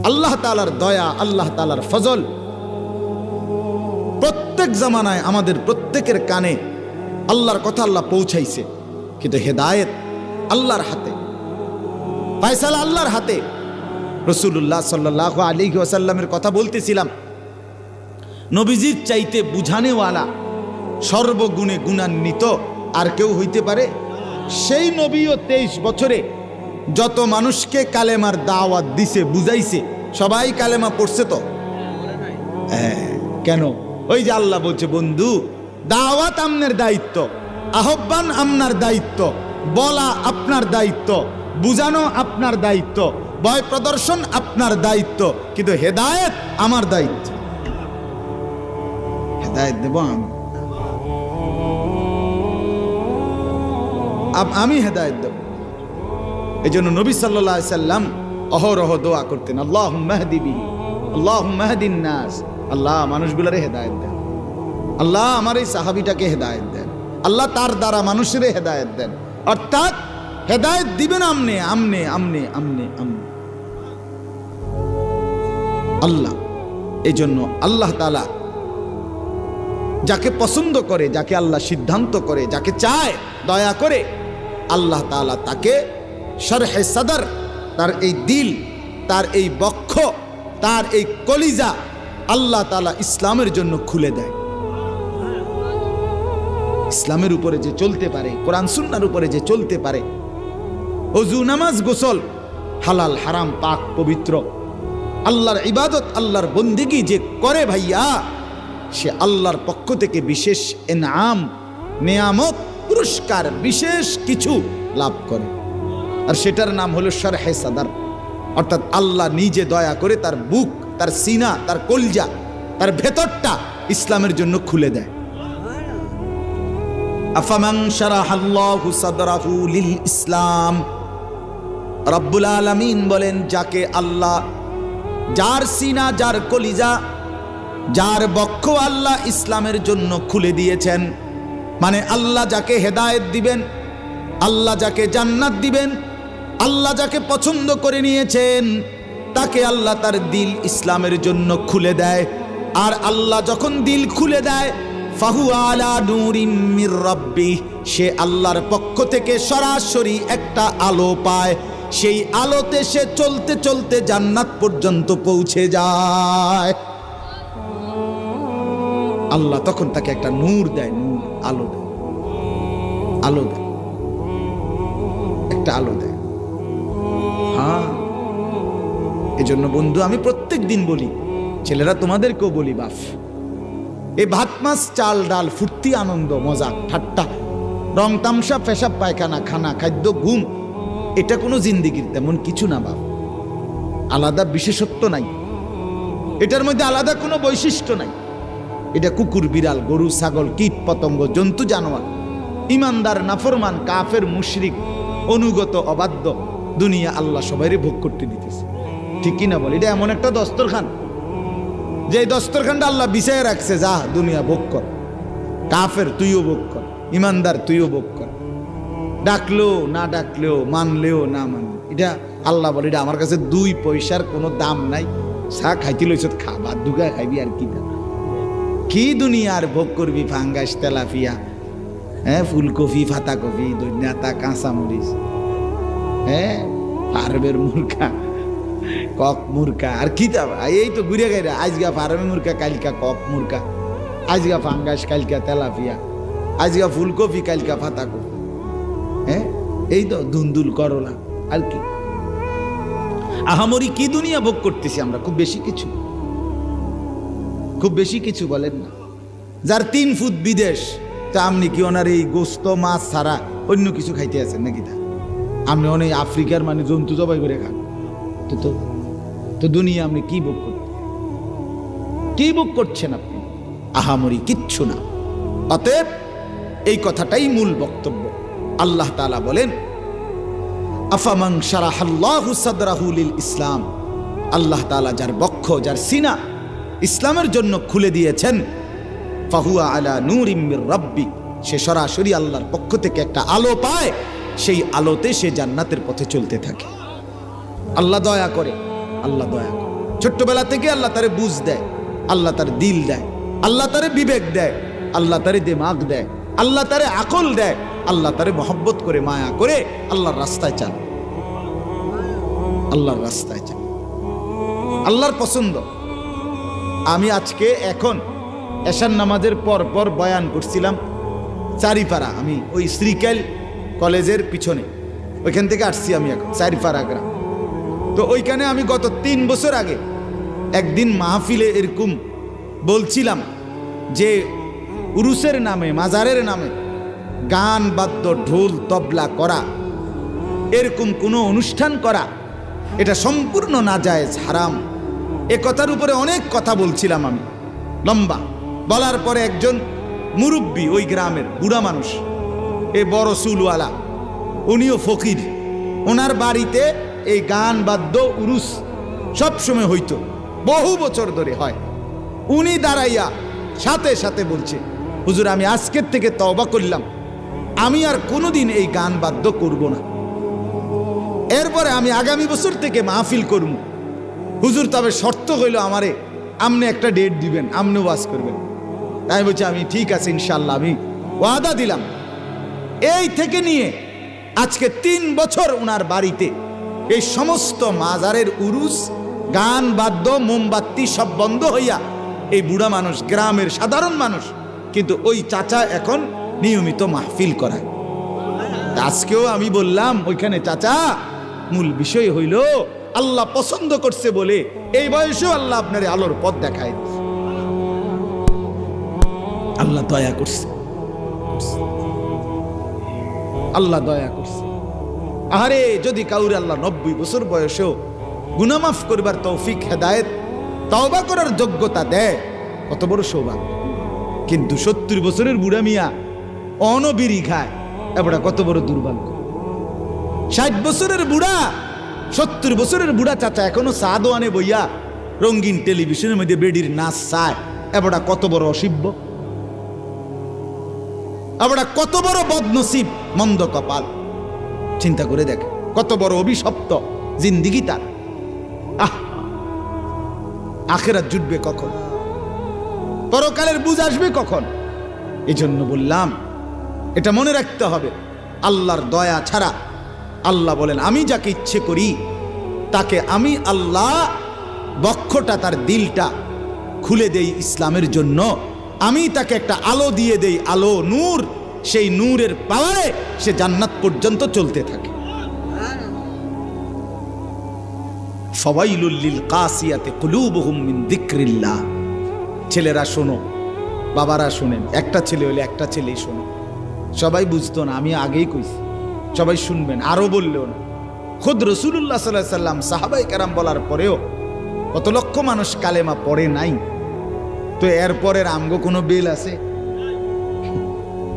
আল্লাহ তাআলার দয়া, আল্লাহ তাআলার ফজল প্রত্যেক জামানায় আমাদের প্রত্যেকের কানে আল্লাহর কথা আল্লাহ পৌঁছাইছে, কিন্তু হেদায়েত আল্লাহর হাতে, ফয়সালা আল্লাহর হাতে। রাসূলুল্লাহ সাল্লাল্লাহু আলাইহি ওয়াসাল্লামের কথা বলতেছিলাম, নবীজির চাইতে বুঝানেওয়ালা, সর্বগুণে গুণান্বিত আর কেউ হইতে পারে? সেই নবীও 23 বছরে যত মানুষকে কালেমার দাওয়াত দিছে, বুঝাইছে, সবাই কালেমা পড়ছে তো? কেন? ওই যে আল্লাহ বলছে, বন্ধু দাওয়াত আপনার দায়িত্ব, আহ্বান আপনার দায়িত্ব, বলা আপনার দায়িত্ব, বুঝানো আপনার দায়িত্ব, ভয় প্রদর্শন আপনার দায়িত্ব, কিন্তু হেদায়েত আমার দায়িত্ব। হেদায়েত দেব আমি হেদায়েত দেব। এই জন্য নবী সাল্লাল্লাহু আলাইহি সাল্লাম অহরহ দোয়া করতেন, আল্লাহুম্মা হদি বিহি, আল্লাহুম্মা হদিন নাস, আল্লাহ মানুষগুলোরে হেদায়েত দেন, আল্লাহ আমার এই সাহাবীটাকে হেদায়েত দেন, আল্লাহ তার দ্বারা মানুষের হেদায়েত দেন। অর্থাৎ হেদায়েত দিবেন আমনে আমনে আমনে আমনে আমনে আল্লাহ। এই জন্য আল্লাহ তাআলা যাকে পছন্দ করে, যাকে আল্লাহ সিদ্ধান্ত করে, যাকে চায়, দয়া করে, আল্লাহ তাআলা তাকে শরহে সদর, তার এই দিল, তার এই বক্ষ, তার এই কলিজা আল্লাহ তাআলা ইসলামের জন্য খুলে দেয়। ইসলামের উপরে যে চলতে পারে, কোরআন সুন্নাহর উপরে যে চলতে পারে, ওযু নামাজ গোসল হালাল হারাম পাক পবিত্র, আল্লাহর ইবাদত, আল্লাহর বন্দেগী যে করে ভাইয়া, সে আল্লাহর পক্ষ থেকে বিশেষ ইনাম, নিয়ামত, পুরস্কার, বিশেষ কিছু লাভ করে। আর সেটার নাম হলো শরহে সদর। অর্থাৎ আল্লাহ নিজে দয়া করে তার বুক, তার সিনা, তার কলজা, তার ভেতরটা ইসলামের জন্য খুলে দেয়। আফামান শারাহাল্লাহু সাদরাহু লিল ইসলাম, রব্বুল আলামিন বলেন, যাকে আল্লাহ, যার সিনা, যার কলিজা, যার বক্ষ আল্লাহ ইসলামের জন্য খুলে দিয়েছেন, মানে আল্লাহ যাকে হেদায়েত দিবেন, আল্লাহ যাকে জান্নাত দিবেন, আল্লাহ যাকে পছন্দ করে নিয়েছেন, তাকে আল্লাহ তার দিল ইসলামের জন্য খুলে দেয়। আর আল্লাহ যখন দিল খুলে দেয়, ফাহু আলা নূরিম মির রাব্বি, সে আল্লাহর পক্ষ থেকে সরাসরি একটা আলো পায়। সেই আলোতে সে চলতে চলতে জান্নাত পর্যন্ত পৌঁছে যায়। আল্লাহ তখন তাকে একটা নূর দেয়, নূর, আলো দেয়, আলো দেয়, একটা আলো দেয়। হ্যাঁ, এজন্য বন্ধু আমি প্রত্যেক দিন বলি, ছেলেরা তোমাদেরকেও বলি, বাপ, এই ভাত মাছ চাল ডাল, ফুর্তি আনন্দ মজা ঠাট্টা, রং তামসা, পেশাব পায়খানা, খানা খাদ্য, ঘুম, এটা কোনো জিন্দিগির তেমন কিছু না বাপ। আলাদা বিশেষত্ব নাই, এটার মধ্যে আলাদা কোনো বৈশিষ্ট্য নাই। এটা কুকুর, বিড়াল, গরু, ছাগল, কীট পতঙ্গ, জন্তু, জানোয়ার, ইমানদার, নাফরমান, কাফের, মুশরিক, অনুগত, অবাধ্য, দুনিয়া আল্লাহ সবাইরে ভোগ করতে দিতেছে। ঠিক কিনা বল? এটা এমন একটা দস্তরখান, যে দস্তরখানটা আল্লাহ বিছায় রাখছে, যা দুনিয়া ভোগ কর, কাফের তুইও ভোগ কর, ইমানদার তুইও ভোগ কর, ডাকলেও না ডাকলেও, মানলেও না মানলেও। এটা আল্লাহ বলে, এটা আমার কাছে 2 পয়সার কোনো দাম নাই, চা খাইতে লইছ খা, ভাত দুগা খাইবি, আর কি দাম, কি দুনিয়ার ভোগ করবি, ফাঙ্গাস, তেলাপিয়া, হ্যাঁ, ফুলকপি, ফাতাকপি, দৈন্যাতা, কাঁচামরিচ, হ্যাঁ, ফার্মের মুরগা, কক মুরগা, আর কি দাম, এই তো ঘুরে গাইরা, আজগা ফার্মের মুরগা, কালকা কক মুরগা, আজগা ফাঙ্গাস, কালকা তেলাপিয়া, আজগা ফুলকপি, কালকা ফাতাকপি, হ্যাঁ, এই তো ধুন্দুল, করলা, আর কি আহামরি কি দুনিয়া ভোগ করতেছি আমরা? খুব বেশি কিছু, খুব বেশি কিছু বলেন না। যার 3 ফুট বিদেশ, তা আপনি কি ওনার এই গোস্ত মাছ ছাড়া অন্য কিছু খাইতে আছেন নাকি? তা আপনি অনেক আফ্রিকার মানে জন্তু জবাই করে খান, তো তো দুনিয়া আপনি কি ভোগ করতেন? কি ভোগ করছেন আপনি? আহামরি কিচ্ছু না। অতএব এই কথাটাই মূল বক্তব্য। আল্লাহ তাআলা বলেন, আফামান শারাহাল্লাহু সাদরাহু লিল ইসলাম, আল্লাহ তাআলা যার বক্ষ, যার সিনা ইসলামের জন্য খুলে দিয়েছেন, ফাহুয়া আলা নূরিম মির রাব্বি, সে সরাসরি আল্লাহর পক্ষ থেকে একটা আলো পায়, সেই আলোতে সে জান্নাতের পথে চলতে থাকে। আল্লাহ দয়া করে আল্লাহ দয়া করে। ছোট্টবেলা থেকে আল্লাহ তারে বুঝ দেয়, আল্লাহ তার দিল দেয়, আল্লাহ তারে বিবেক দেয়, আল্লাহ তারে দিমাগ দেয়, আল্লাহ তারে আকল দেয়, আল্লাহ তারে মহব্বত করে মায়া করে আল্লাহর রাস্তায় চাল, আল্লাহর রাস্তায় চাল, আল্লাহর পছন্দ। আমি আজকে এখন এশার নামাজের পর পর বয়ান করছিলাম চারিপাড়া, আমি ওই শ্রীকাল কলেজের পিছনে, ওইখান থেকে আসছি আমি এখন চারিপাড়া গ্রাম। তো ওইখানে আমি গত 3 বছর আগে একদিন মাহফিলে এরকম বলছিলাম যে উরুসের নামে, মাজারের নামে গান বাদ্য ঢোল তবলা করা, এরকম কোনো অনুষ্ঠান করা, এটা সম্পূর্ণ নাজায়েজ, হারাম। এ কথার উপরে অনেক কথা বলছিলাম আমি লম্বা। বলার পরে একজন মুরব্বী, ওই গ্রামের বুড়া মানুষ, এ বড় চুলওয়ালা, উনিও ফকির, ওনার বাড়িতে এই গান বাদ্য উরুস সবসময় হইতো, বহু বছর ধরে হয়। উনি দাঁড়াইয়া সাথে সাথে বলছে, হুজুর আমি আজকের থেকে তওবা করলাম, আমি আর কোনোদিন এই গান বাদ্য করব না, এরপরে আমি আগামী বছর থেকে মাহফিল করব। হুজুর তবে শর্ত হইল আমারে আমনে একটা ডেট দিবেন, আমনে ওয়াজ করবেন। তাই বলছে আমি ঠিক আছে ইনশাল্লাহ, আমি ওয়াদা দিলাম। এই থেকে নিয়ে আজকে 3 বছর ওনার বাড়িতে এই সমস্ত মাজারের উরুস, গান বাদ্য, মোমবাতি সব বন্ধ হইয়া এই বুড়া মানুষ, গ্রামের সাধারণ মানুষ, কিন্তু ওই চাচা এখন নিয়মিত মাহফিল করায়। আজকেও আমি বললাম ওইখানে, চাচা মূল বিষয় হইল আল্লাহ পছন্দ করছে বলে এই বয়সেও আল্লাহ আপনার আলোর পথ দেখায়, আল্লাহ দয়া করছে, আল্লাহ দয়া করছে। আরে যদি কাউরে আল্লাহ 90 বছর বয়সেও গুনাহ মাফ করবার তৌফিক, হেদায়েত, তওবা করার যোগ্যতা দেয়, কত বড় সৌভাগ্য। কিন্তু 70 বছরের বুড়া মিয়া অনবিরি খায়, এবারে কত বড় দুর্ভাগ্য। 60 বছরের বুড়া, 70 বছরের বুড়া চাচা এখনো চা দোয়ানে বইয়া রঙিন টেলিভিশনের মধ্যে বেডির নাচ চায়, এবারে কত বড় অসিব্য, এবারে কত বড় বদনসিব, মন্দ কপাল। চিন্তা করে দেখে কত বড় অভিশপ্ত জিন্দিগি তার। আখিরাত জুটবে কখন, পরকালের বুঝ আসবে কখন? এই জন্য বললাম এটা মনে রাখতে হবে, আল্লাহর দয়া ছাড়া, আল্লাহ বলেন আমি যাকে ইচ্ছে করি তাকে আমি আল্লাহ বক্ষটা, তার দিলটা খুলে দেই ইসলামের জন্য, আমি তাকে একটা আলো দিয়ে দেই, আলো, নূর, সেই নূরের পাওয়ারে সে জান্নাত পর্যন্ত চলতে থাকে। ফাওয়াইলুল লিল কাসিয়াতি কুলুবুহুম মিন যিকরিল্লাহ। ছেলেরা শোনো, বাবারা শোনেন, একটা ছেলে হলে একটা ছেলেই শোনো। সবাই বুঝতো না, আমি আগেই কইছি, সবাই শুনবেন, আরো বললেও না। খুদ রাসূলুল্লাহ সাল্লাল্লাহু আলাইহি সাল্লাম, সাহাবায়ে কেরাম বলার পরেও কত লক্ষ মানুষ কালেমা পড়ে নাই, তো এরপরের আমগো কোনো বেল আছে?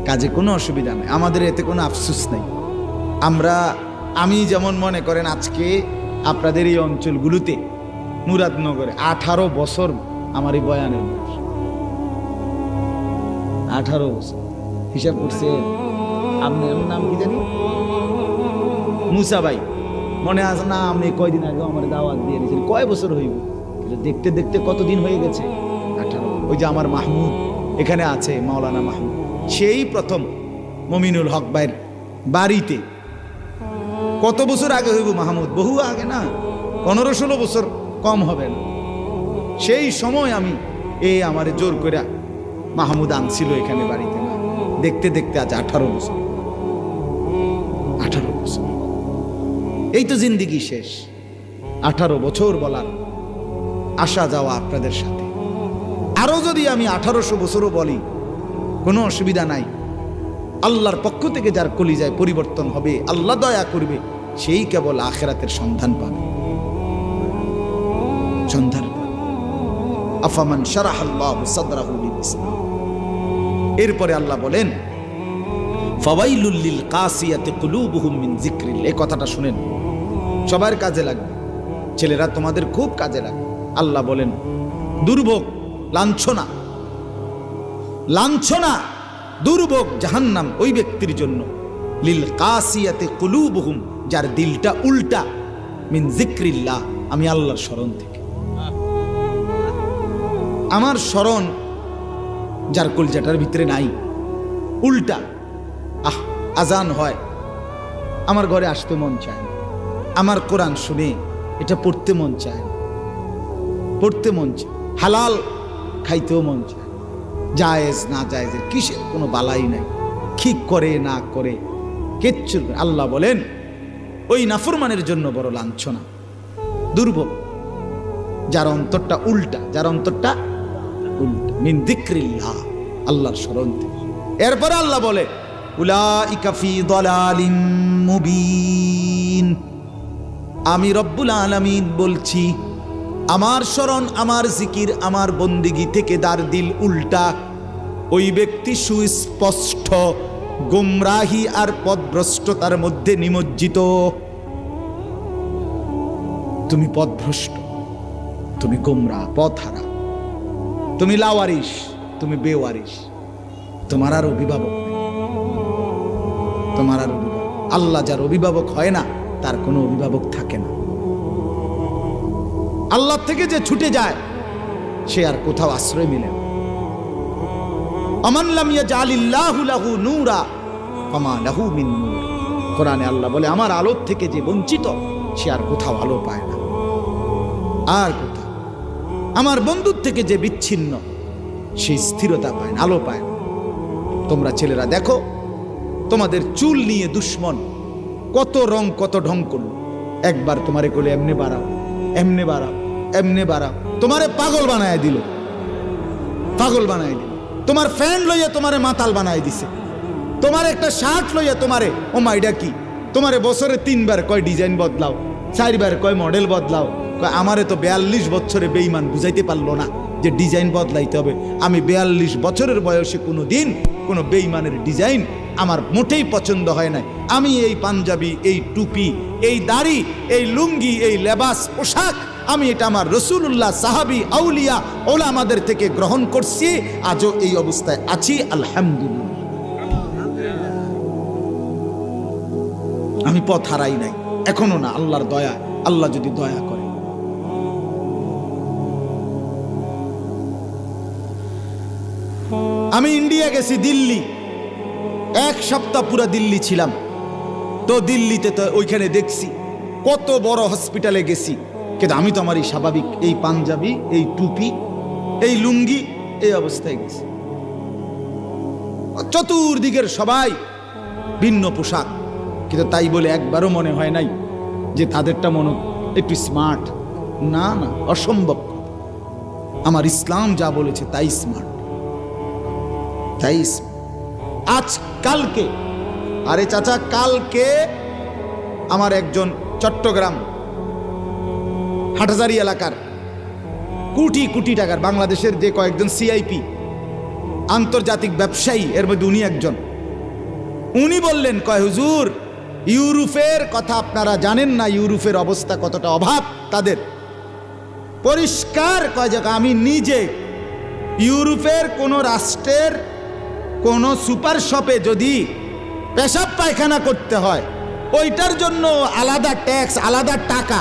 কাজে কোনো অসুবিধা নেই, আমাদের এতে কোনো আফসোস নেই। আমি যেমন মনে করেন আজকে আপনাদের এই অঞ্চলগুলোতে মুরাদনগরে 18 বছর আমার এই বয়ানের বয়স, 18 বছর হিসাব করছে। আপনার নাম কি জানি? মুসা ভাই, মনে আছে না? আপনি কয়দিন আগে আমার দাওয়াত দিয়ে দিয়েছেন, কয় বছর হইব? দেখতে দেখতে কতদিন হয়ে গেছে, 18। ওই যে আমার মাহমুদ এখানে আছে, মাওলানা মাহমুদ, সেই প্রথম মমিনুল হক ভাইয়ের বাড়িতে কত বছর আগে হইব মাহমুদ? বহু আগে না, 15-16 বছর কম হবে না। সেই সময় আমি আমারে জোর করে মাহমুদ আনছিল এখানে বাড়িতে, না দেখতে দেখতে আজ 18 বছর। 18 বছর, এই তো জিন্দিগি শেষ। 18 বছর বলার আসা যাওয়া আপনাদের সাথে, আরো যদি আমি 1800 বছরও বলি কোনো অসুবিধা নাই। আল্লাহর পক্ষ থেকে যার কলিজায় পরিবর্তন হবে, আল্লাহ দয়া করবে, সেই কেবল আখিরাতের সন্ধান পাবে, সন্ধান পাবে। আফামান শারাহাল্লাহু সাদরাহু লিল ইসলাম। এরপরে আল্লাহ বলেন ফাওয়াইলুল লিল কাসিয়াতি কুলুবুহুম মিন যিকরিল্লাহ। এই কথাটা শুনেন, সবার কাজে লাগবে, ছেলেরা তোমাদের খুব কাজে লাগবে। আল্লাহ বলেন দুর্ভোগ, লাঞ্ছনা, লাঞ্ছনা, দুর্ভোগ, জাহান্নাম ওই ব্যক্তির জন্য, লিল কাসিয়াতি কুলুবুহুম, যার দিলটা উল্টা, মিন যিকরিল্লাহ, আমি আল্লাহর স্মরণ থেকে। আমার স্মরণ যার কলজাটার ভিতরে নাই, উল্টা আজান হয়, আমার ঘরে আসতে মন চায় না, আমার কোরআন শুনে এটা পড়তে মন চায় না, পড়তে মন চায়, হালাল খাইতেও মন চায়, জায়েজ না জায়েজের কিসের কোনো বালাই নাই, ঠিক করে না করে কিচ্ছু। আল্লাহ বলেন ওই নাফরমানের জন্য বড় লাঞ্ছনা, দুর্ভোগ, যার অন্তরটা উল্টা, যার অন্তরটা উল্টা, মিন যিকরিল্লাহ, আল্লাহর স্মরণ থেকে। এরপর আল্লাহ বলে উলাইকা ফি দালালিম মুবিন, আমি রব্বুল আলামিন বলছি আমার স্মরণ, আমার জিকির, আমার বন্দিগি থেকে যার দিল উল্টা, ওই ব্যক্তি সুস্পষ্ট গুমরাহি আর পথভ্রষ্টতার মধ্যে নিমজ্জিত। তুমি পথভ্রষ্ট, তুমি গোমরা, পথহারা, তুমি লাওয়ারিস, তুমি বেওয়ারিস, তোমার আর অভিভাবক নেই, তোমার আর অভিভাবক। আল্লাহ যার অভিভাবক হয় না তার কোনো অভিভাবক থাকে না। আল্লাহ থেকে যে ছুটে যায় সে আর কোথাও আশ্রয় মিলে না। আমান লাম ইয়াজআলিল্লাহু লাহু নূরা ফামা লাহু মিন নূর, কোরআনে আল্লাহ বলে আমার আলোর থেকে যে বঞ্চিত সে আর কোথাও আলো পায় না, আর কোথাও। আমার বন্ধুর থেকে যে বিচ্ছিন্ন সে স্থিরতা পায় না, আলো পায় না। তোমরা ছেলেরা দেখো, তোমাদের চুল নিয়ে দুশ্মন কত রং কত ঢং করলো, একবার তোমারে কোলে এমনে বাড়াও, এমনে বাড়াও, এমনে বাড়াও, তোমারে পাগল বানায় দিল, পাগল বানায় দিল। তোমার ফ্যান লইয়া তোমারে মাতাল বানায় দিছে, তোমার একটা শার্ট লইয়া তোমারে, ও মাইডা কি, তোমারে বছরে 3 বার কয় ডিজাইন বদলাও, 4 বার কয় মডেল বদলাও। আমারে তো 42 বছরে বেঈমান বুঝাইতে পারলো না যে ডিজাইন বদলাইতে হবে। আমি 42 বছরের বয়সে কোনো দিন কোনো বেঈমানের ডিজাইন আমার মোটেই পছন্দ হয় নাই। আমি এই পাঞ্জাবি, এই টুপি, এই দাড়ি, এই লুঙ্গি, এই লেবাস পোশাক, আমি এটা আমার রাসূলুল্লাহ, সাহাবী, আউলিয়া, ওলামাদের থেকে গ্রহণ করছি, আজও এই অবস্থায় আছি, আলহামদুলিল্লাহ। আমি পথ হারাই নাই, এখনো না, আল্লাহর দয়া, আল্লাহ যদি দয়া করে। আমি ইন্ডিয়া গেছি, দিল্লি, 1 সপ্তাহ পুরা দিল্লি ছিলাম। তো দিল্লিতে তো ওইখানে দেখছি কত বড় হসপিটালে গেছি, কিন্তু আমি তো আমার এই স্বাভাবিক এই পাঞ্জাবি, এই টুপি, এই লুঙ্গি, এই অবস্থায় গেছি। চতুর্দিকের সবাই ভিন্ন পোশাক, কিন্তু তাই বলে একবারও মনে হয় নাই যে তাদেরটা মনে একটু স্মার্ট। না না, অসম্ভব। আমার ইসলাম যা বলেছে তাই স্মার্ট, তাই। আজ কালকে, আরে চাচা, কালকে আমার একজন চট্টগ্রাম হাটহাজারী এলাকার কোটি কোটি টাকার বাংলাদেশের যে কয়েকজন সিআইপি আন্তর্জাতিক ব্যবসায়ী, এর মধ্যে উনি একজন, উনি বললেন, কয় হুজুর, ইউরোপের কথা আপনারা জানেন না, ইউরোপের অবস্থা কতটা অভাব তাদের। পরিষ্কার কয় জায়গা, আমি নিজে ইউরোপের কোন রাষ্ট্রের কোন সুপার শপে যদি পেশাব পায়খানা করতে হয়, ওইটার জন্য আলাদা ট্যাক্স, আলাদা টাকা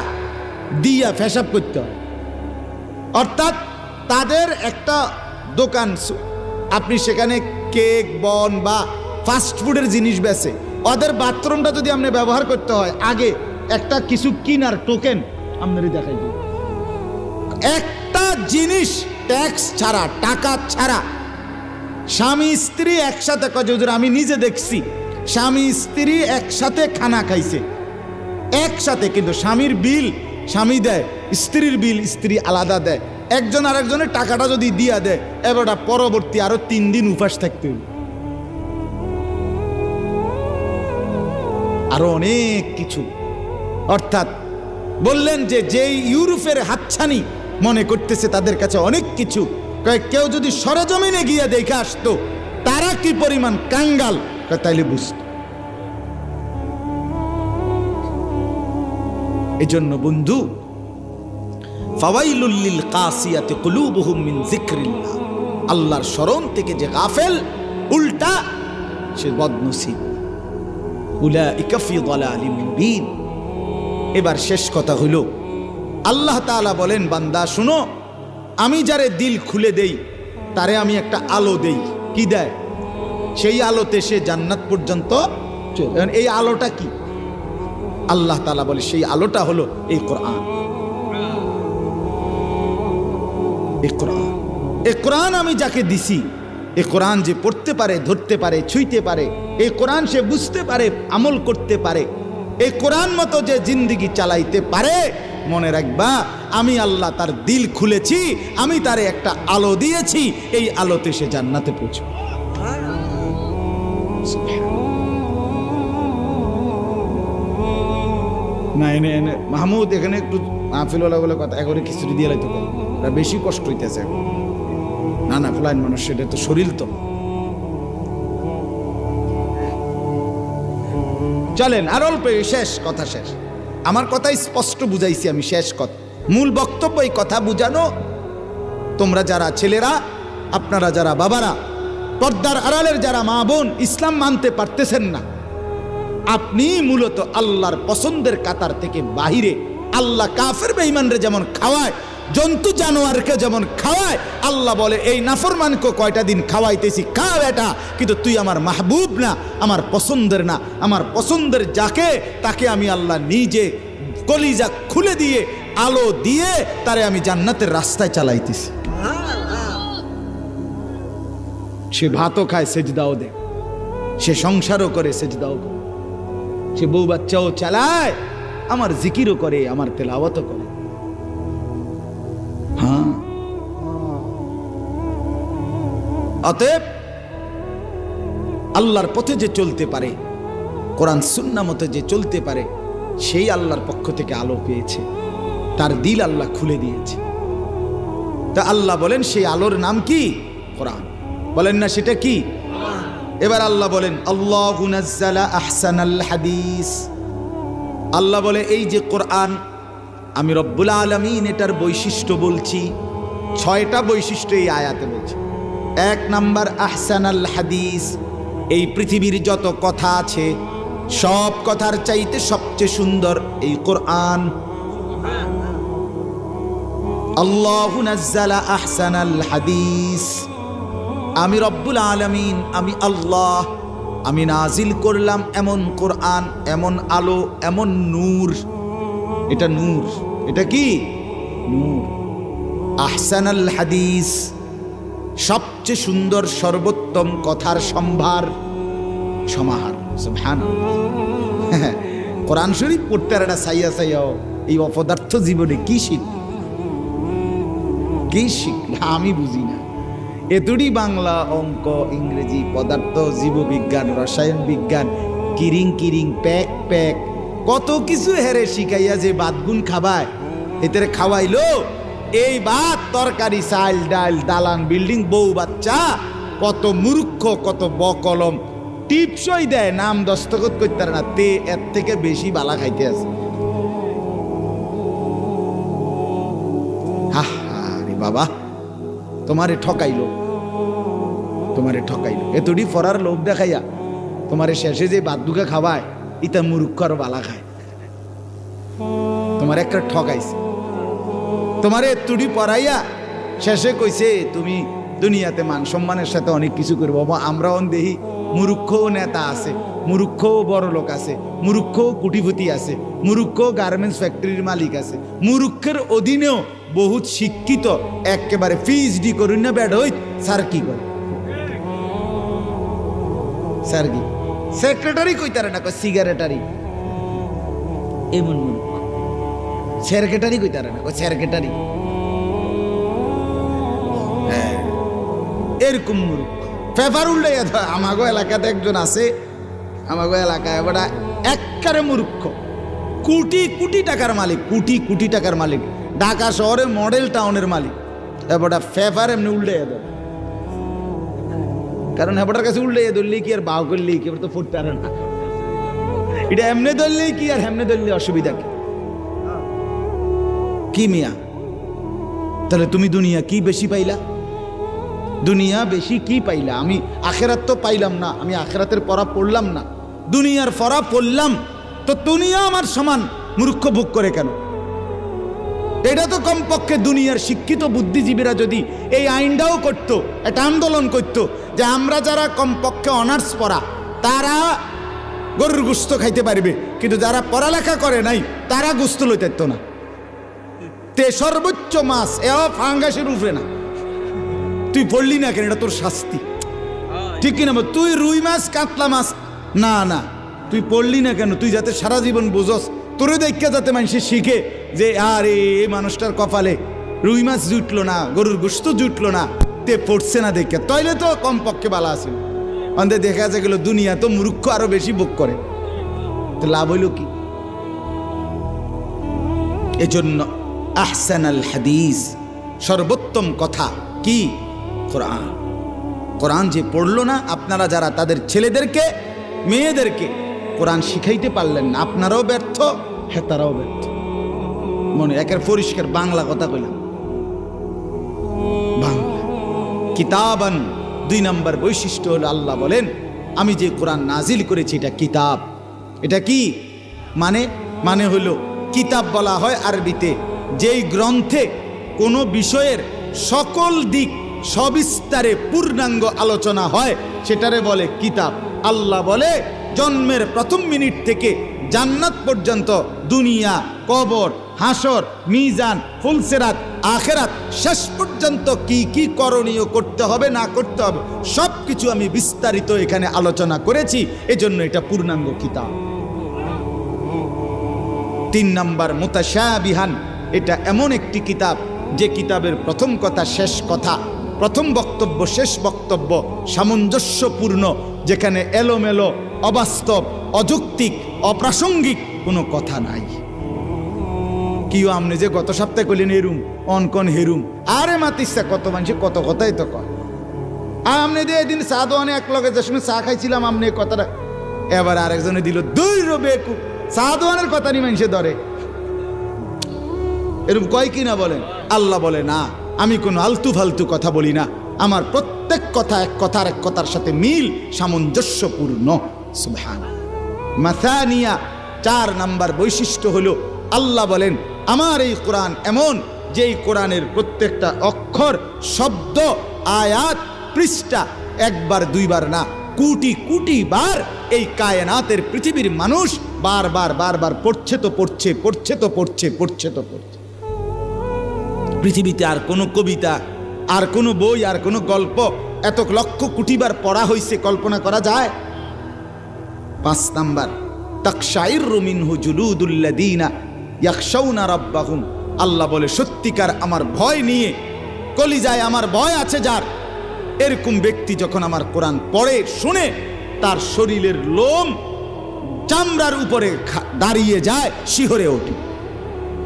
দিয়া পেশাব করতে হয়। অর্থাৎ তাদের একটা দোকান, আপনি সেখানে কেক, বন বা ফাস্টফুডের জিনিস বেচে, ওদের বাথরুমটা যদি আপনি ব্যবহার করতে হয়, আগে একটা কিছু কিনার টোকেন আপনারই দেখাই দিই। একটা জিনিস ট্যাক্স ছাড়া, টাকা ছাড়া, স্বামী স্ত্রী একসাথে, আমি নিজে দেখছি স্বামী স্ত্রী একসাথে খানা খাইছে একসাথে, কিন্তু স্বামীর বিল স্বামী দেয়, স্ত্রীর বিল স্ত্রী আলাদা দেয়। একজন আরেকজনের টাকাটা যদি দিয়া দেয়, এবার পরবর্তী আরো 3 দিন উপাস থাকতে হবে। আরো অনেক কিছু। অর্থাৎ বললেন যে যেই ইউরোপের হাতছানি মনে করতেছে তাদের কাছে অনেক কিছু, কেউ যদি সরেজমিনে গিয়ে দেখে আসতো তারা কি পরিমাণ কাঙ্গাল, তাইলে বুঝত। এই জন্য বন্ধু, ফাওয়াইলুল লিল কাসিয়াতি কুলুবুহুম মিন যিকরিল্লাহ, আল্লাহর স্মরণ থেকে যে গাফেল, উল্টা, সে বদনসিব। উলাইকা ফি দালালিম মুবিন। এবার শেষ কথা হলো, আল্লাহ তাআলা বলেন, বান্দা শুনো, আমি যারে দিল খুলে দেই তারে আমি একটা আলো দেই। কি দেয়? সেই আলোতে সে জান্নাত পর্যন্ত চলে। এই আলোটা কি? আল্লাহ তাআলা বলে সেই আলোটা হলো এই কোরআন। এই কোরআন আমি যাকে দিছি, এই কোরআন যে পড়তে পারে, ধরতে পারে, ছুঁইতে পারে, এই কোরআন সে বুঝতে পারে, আমল করতে পারে, এই কোরআন মতো যে জিন্দেগি চালাইতে পারে, মনে রাখবা আমি আল্লাহ তার দিল খুলেছি, আমি তারে একটা আলো দিয়েছি, এই আলোতে সে জান্নাতে পৌঁছবে। না এনে এনে মাহমুদ এখানে একটু মাহফিলওয়ালা বলে কথা একেবারে খিচুড়ি দিয়ে লাইতে পারে, বেশি কষ্ট হইতেছে এখন। না না, ফ্লাইন মানুষ, সেটা তো শরীর তো। চলেন আর অল্প, শেষ কথা, শেষ। আমার কথাই স্পষ্ট বুঝাইছি আমি, শেষ কথা, মূল বক্তব্য এই কথা বুঝানো। তোমরা যারা ছেলেরা, আপনারা যারা বাবারা, পর্দার আড়ালের যারা মা বোন ইসলাম মানতে পারতেছেন না, আপনি মূলত আল্লাহর পছন্দের কাতার থেকে বাহিরে। আল্লাহ কাফের বেঈমানরে যেমন খাওয়ায়, জন্তু জানোয়ারকে যেমন খাওয়ায়, আল্লাহ বলে এই নাফরমানকে কয়টা দিন খাওয়াইতেছি, খা বেটা, কিন্তু তুই আমার মাহবুব না, আমার পছন্দের না। আমার পছন্দের যাকে, তাকে আমি আল্লাহ নিজে কলিজা খুলে দিয়ে, আলো দিয়ে তারে আমি জান্নাতের রাস্তায় চালাইতেছি। সে ভাতও খায়, সেজদাও দেয়, সে সংসারও করে, সেজদাও করে, সে বউ বাচ্চাও চালায়, আমার জিকিরও করে, আমার তেলাওয়াতও করে। হ্যাঁ, অতএব আল্লাহর পথে যে চলতে পারে, কোরআন সুন্নাহ মতে যে চলতে পারে, সেই আল্লাহর পক্ষ থেকে আলো পেয়েছে, তার দিল আল্লাহ খুলে দিয়েছে। তা আল্লাহ বলেন সেই আলোর নাম কি? কোরআন। বলেন না সেটা কি? এবার আল্লাহ বলেন, আল্লাহু নাজ্জালা আহসানাল হাদিস। আল্লাহ বলে এই যে কোরআন, আমি রব্বুল আলামিন এটার বৈশিষ্ট্য বলছি, 6টা বৈশিষ্ট্য এই আয়াতে বলছি। 1 নাম্বার আহসানাল হাদিস, এই পৃথিবীর যত কথা আছে সব কথার চাইতে সবচেয়ে সুন্দর এই কোরআন। আল্লাহু নাজ্জালা আহসানাল হাদিস, আমি রব্বুল আলামিন, আমি আল্লাহ, আমি নাজিল করলাম এমন কোরআন, এমন আলো, এমন নূর। এটা নূর, এটা কি? নূর। আহসানাল হাদিস, সবচেয়ে সুন্দর সর্বোত্তম কথার সম্ভার, সমাহার। সুবহানাল্লাহ। কোরআন শরীফ পড়তে আর একটা সাইয়া সাইয়াও এই অপদার্থ জীবনে কি শিখল, কি শিখল আমি বুঝি না। এতটি বাংলা, অঙ্ক, ইংরেজি, পদার্থ, জীববিজ্ঞান, রসায়ন বিজ্ঞান, কিরিং কিরিং, প্যাক প্যাক, কত কিছু হেরে শিখাইয়া যে বাদগুন খাবায়, এতে খাওয়াইলো এই ভাত তরকারি, চাল ডাল, দালান বিল্ডিং, বউ বাচ্চা, কত মূর্খ, কত বকলম, টিপসই দেয়, নাম দস্তখত করতে পারে না, তে এর থেকে বেশি বালা খাইতে আছে। হা রে বাবা, তোমারে ঠকাইলো, তোমারে ঠকাইলো, এতটি ফরার লোভ দেখাইয়া তোমারে শেষে যে বাদুকা খাওয়ায়, ইতা মূর্খ আর বালা খায়। তোমার একটা ঠকাইছে, তোমারে এতটি পড়াইয়া শেষে কইছে তুমি দুনিয়াতে মান সম্মানের সাথে অনেক কিছু করবো। আমরাও দেখি মূর্খও নেতা আছে, মূর্খও বড় লোক আছে, মূর্খও কোটিপতি আছে, মূর্খও গার্মেন্টস ফ্যাক্টরির মালিক আছে, মূর্খের অধীনেও বহুত শিক্ষিত একেবারে পিএইচডি করুন না ব্যাড হই, স্যার কি করে, স্যার কি সেক্রেটারি কইতারে না, কয় সিগারেটারি, এমন মূর্খ। সেক্রেটারি কইতারে না, কয় সেক্রেটারি, এরকম মূর্খ। পেপার উল্টে আমাগো এলাকাতে একজন আছে, আমাগো এলাকায় এবার একবারে মূর্খ, কোটি কোটি টাকার মালিক, কোটি কোটি টাকার মালিক, ঢাকা শহরে মডেল টাউনের মালিক। এবার পেপার এমনি উল্টে দেয়, কারণ হেবাটার কাছে উল্টে ধরলেই কি আর বাউ করলেই কি, এবার তো ফুটতে পারে না, এটা এমনি ধরলেই কি আর হেমনে ধরলে অসুবিধা কি মিয়া? তাহলে তুমি দুনিয়া কি বেশি পাইলা? দুনিয়া বেশি কি পাইলা? আমি আখেরাত তো পাইলাম না, আমি আখেরাতের পড়া পড়লাম না, দুনিয়ার পড়া পড়লাম, তো দুনিয়া আমার সমান মূর্খ ভোগ করে কেন? এটা তো কমপক্ষে দুনিয়ার শিক্ষিত বুদ্ধিজীবীরা যদি এই আইনটাও করত, একটা আন্দোলন করত যে আমরা যারা কমপক্ষে অনার্স পড়া তারা গরুর গোস্ত খাইতে পারবে, কিন্তু যারা পড়ালেখা করে নাই তারা গোস্ত লইতে পারত না। তে সর্বোচ্চ মাছ ফাঙ্গাসের উপরে না, তুই পড়লি না কেন, এটা তোর শাস্তি, ঠিক কিনা? তুই রুই মাছ কাতলা মাছ না না, তুই পড়লি না কেন, তুই যাতে সারা জীবন বুঝস, তোরে দেখা যাতে মানুষে শিখে যে আরে এই মানুষটার কপালে রুই মাছ জুটলো না, গরুর গোস্ত জুটলো না, তে পড়ছে না দেখে, তাইলে তো কমপক্ষে বালা আছে। অন্তে দেখা যায় গেল দুনিয়া তো মূর্খ আরো বেশি ভোগ করে, তো লাভ হইল কি? এজন্য আহসানাল হাদিস, সর্বোত্তম কথা কি? কোরআন। কোরআন যে পড়লো না, আপনারা যারা তাদের ছেলেদেরকে মেয়েদেরকে কোরআন শিখাইতে পারলেন না, আপনারাও ব্যর্থ, হ্যাঁ তারাও ব্যর্থ। মনে একের পরিষ্কার বাংলা কথা কইলাম, বাংলা কিতাবান। 2 নম্বর বৈশিষ্ট্য হলো আল্লাহ বলেন আমি যে কোরআন নাজিল করেছি এটা কিতাব। এটা কি মানে? মানে হলো কিতাব বলা হয় আরবিতে যেই গ্রন্থে কোনো বিষয়ের সকল দিক সবিস্তারে পূর্ণাঙ্গ আলোচনা হয় সেটারে বলে কিতাব। আল্লাহ বলে জন্মের প্রথম মিনিট থেকে জান্নাত পর্যন্ত, দুনিয়া, কবর, হাসর, মিজান, ফুলসিরাত, আখিরাত শেষ পর্যন্ত কি কি করণীয় করতে হবে না করতে হবে সব কিছু আমি বিস্তারিত এখানে আলোচনা করেছি, এজন্য এটা পূর্ণাঙ্গ কিতাব। 3 নম্বর মুতাশাবিহান, এটা এমন একটি কিতাব যে কিতাবের প্রথম কথা শেষ কথা, প্রথম বক্তব্য শেষ বক্তব্য সামঞ্জস্যপূর্ণ, যেখানে এলোমেলো, অবাস্তব, অযৌক্তিক, অপ্রাসঙ্গিক কোনো কথা নাই। কিও আপনি যে গত সপ্তাহে কইলেন এরুম অনকন হেরুম, আরে মাতিসা কত মানুষে কত কথাই তো কয়। আর আপনি যে এদিন চা দোয়ানে এক লগে যে সময় চা খাইছিলাম আপনি কথাটা, এবার আরেকজনে দিল 2 বেকু চা দোয়ানের কথা নি মানুষে ধরে, এরকম কয় কি না বলেন? আল্লাহ বলে না, আমি কোনো আলতু ফালতু কথা বলি না, আমার প্রত্যেক কথা এক কথার এক কথার সাথে মিল, সামঞ্জস্যপূর্ণ। সুবহান। মাসানিয়া, 4 নম্বর বৈশিষ্ট্য হলো আল্লাহ বলেন আমার এই কোরআন এমন যেই কোরআনের প্রত্যেকটা অক্ষর, শব্দ, আয়াত, পৃষ্ঠা একবার 2 বার না, কোটি কোটি বার এই কায়নাতের পৃথিবীর মানুষ বারবার বারবার পড়ছে তো পড়ছে, পড়ছে তো পড়ছে, পড়ছে তো পড়ছে। পৃথিবীতে আর কোনো কবিতা, আর কোনো বই, আর কোনো গল্প এত লক্ষ কোটি বার পড়া হয়েছে কল্পনা করা যায়? 5 নাম্বার তাকশাইরু মিনহু জুলুদুল্লাযীনা ইয়াখশাউনা রাব্বাহুম, আল্লাহ বলে সত্যিকার আমার ভয় নিয়ে কলিজায় আমার ভয় আছে যার, এরকম ব্যক্তি যখন আমার কোরআন পড়ে শুনে তার শরীরের লোম চামড়ার উপরে দাঁড়িয়ে যায়, শিহরে ওঠে।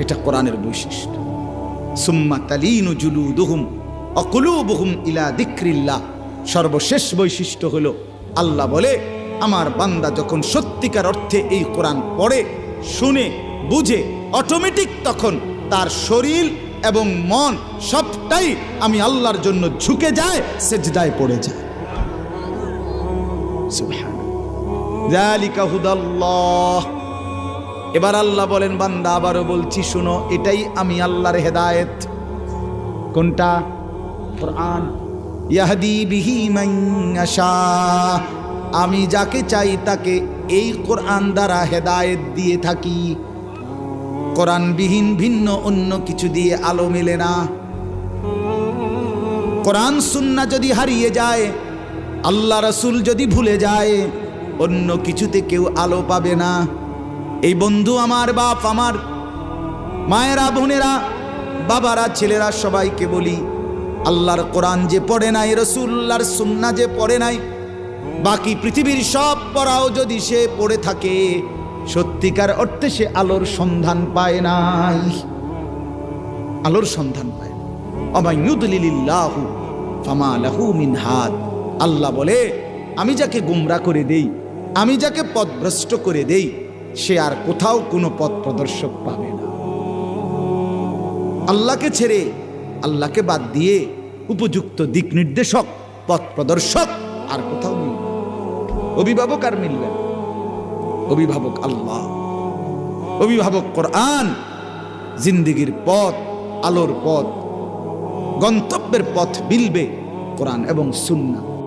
এটা কোরআনের বৈশিষ্ট্য। সুম্মা তালিনু জুলুদুহুম ওয়া কুলুবুহুম ইলা যিকরিল্লাহ, সর্বশেষ বৈশিষ্ট্য হলো আল্লাহ বলে আমার বান্দা যখন সত্যিকার অর্থে এই কোরআন পড়ে শুনে বুঝে, অটোমেটিক তখন তার শরীর এবং মন সবটাই আমি আল্লাহর জন্য ঝুঁকে যায়, সেজদায় পড়ে যায়। সুবহানাল্লাহ। যালিকা হুদাল্লাহ। এবার আল্লাহ বলেন বান্দা আবারও বলছি শুনো, এটাই আমি আল্লাহর হেদায়েত। কোনটা? কোরআন। ইয়াহদি বিহি মান ইয়াশা, আমি যাকে চাই তাকে এই কোরআন দ্বারা হেদায়েত দিয়ে থাকি। কোরআনবিহীন ভিন্ন অন্য কিছু দিয়ে আলো মেলে না। কোরআন সুন্নাহ যদি হারিয়ে যায়, আল্লাহ রাসূল যদি ভুলে যায়, অন্য কিছুতে কেউ আলো পাবে না। এই বন্ধু আমার, বাপ আমার, মায়েরা, বোনেরা, বাবারা, ছেলেরা, সবাইকে বলি, আল্লাহর কোরআন যে পড়ে নাই, রাসূলুল্লাহর সুন্নাহ যে পড়ে নাই, বাকি পৃথিবীর সব পড়াও যদি সে পড়ে থাকে, সত্যিকার অর্থে সে আলোর সন্ধান পায় নাই, আলোর সন্ধান পায় না। ওয়া ইউদলিলিল্লাহু ফামা লাহু মিন হাদ, আল্লাহ বলে আমি যাকে গুমরা করে দেই, আমি যাকে পথভ্রষ্ট করে দেই, সে আর কোথাও কোনো পথ প্রদর্শক পাবে না। আল্লাহকে ছেড়ে, আল্লাহকে বাদ দিয়ে উপযুক্ত দিক নির্দেশক, পথ প্রদর্শক আর কোথাও নেই। অভিভাবক আর মিলবেন, অভিভাবক আল্লাহ, অভিভাবক কোরআন। জিন্দিগির পথ, আলোর পথ, গন্তব্যের পথ মিলবে কোরআন এবং সুন্নাহ।